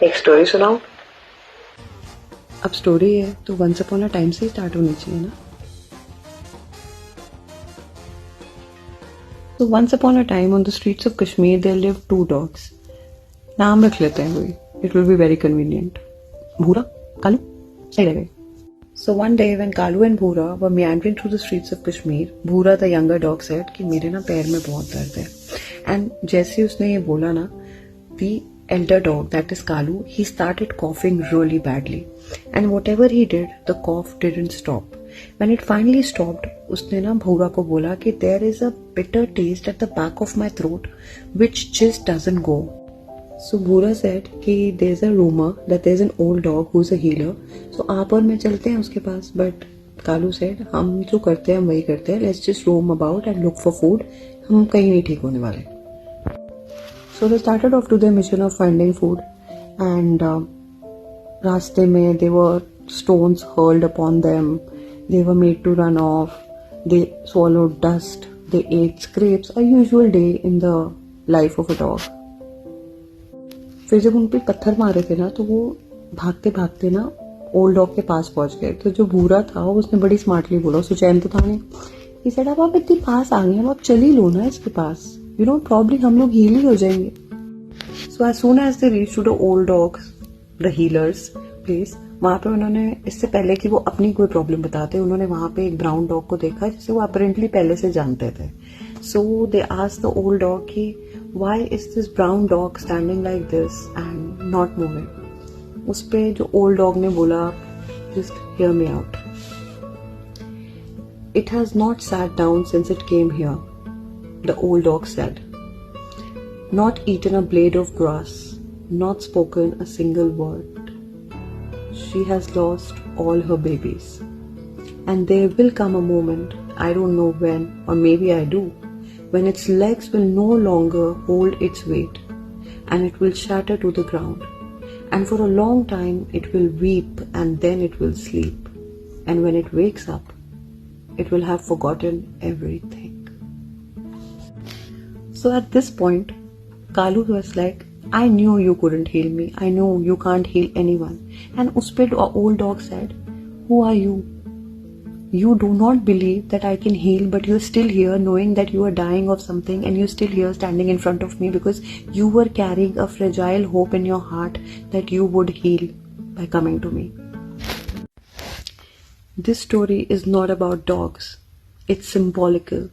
एक स्टोरी सुनाओ। अब स्टोरी है तो वंस अपॉन अ टाइम से ही स्टार्ट होनी चाहिए ना। तो once upon a time on the streets of Kashmir there live 2 dogs. नाम रख लेते हैं कोई, it will be very convenient. Bhura, Kalu, सही लगे। So one day when Kalu and Bhura were meandering through the streets of Kashmir, Bhura the younger dog said कि मेरे ना पैर में बहुत दर्द है। And जैसे ही उसने ये बोला ना, the elder dog, that is Kalu, he started coughing really badly. And whatever he did, the cough didn't stop. When it finally stopped, उसने ना Bhura को बोला कि there is a bitter taste at the back of my throat which just doesn't go. So Bhura said कि there's a rumor that there's an old dog who's a healer. So आप और मैं चलते हैं उसके पास. But Kalu said हम जो करते हैं हम वही करते हैं. Let's just roam about and look for food. हम कहीं नहीं ठीक होने वाले. So they started off to their mission of finding food. And रास्ते में there were stones hurled upon them. They were made to run off. They swallowed dust. They ate scraps. A usual day in the life of a dog. फिर जब उन पे पत्थर मारे थे ना तो वो भागते भागते ना ओल्ड डॉग के पास पहुंच गए। तो जो भूरा था उसने बड़ी स्मार्टली बोला, उसे चैन तो था नहीं, ये सेड अब आप इतनी पास आ गए, अब आप चल ही लो ना इसके पास, यू नो प्रॉब्ली हम लोग हील ही हो जाएंगे। So as soon as they reach to the old dogs, the healers place, वहां पे उन्होंने, इससे पहले कि वो अपनी कोई प्रॉब्लम बताते, उन्होंने वहां पे एक ब्राउन डॉग को देखा जिसे वो अपेरेंटली पहले से जानते थे। So they asked the old dog कि why is this brown dog standing like this and not moving? उस पे जो old dog ने बोला, just hear me out. It has not sat down since it came here, the old dog said. Not eaten a blade of grass, not spoken a single word. She has lost all her babies. And there will come a moment, I don't know when, or maybe I do, when its legs will no longer hold its weight and it will shatter to the ground, and for a long time it will weep and then it will sleep, and when it wakes up it will have forgotten everything. So at this point Kalu was like, I knew you couldn't heal me, I know you can't heal anyone. And us pe old dog said, who are you? You do not believe that I can heal, but you're still here knowing that you are dying of something, and you're still here standing in front of me because you were carrying a fragile hope in your heart that you would heal by coming to me. This story is not about dogs. It's symbolical.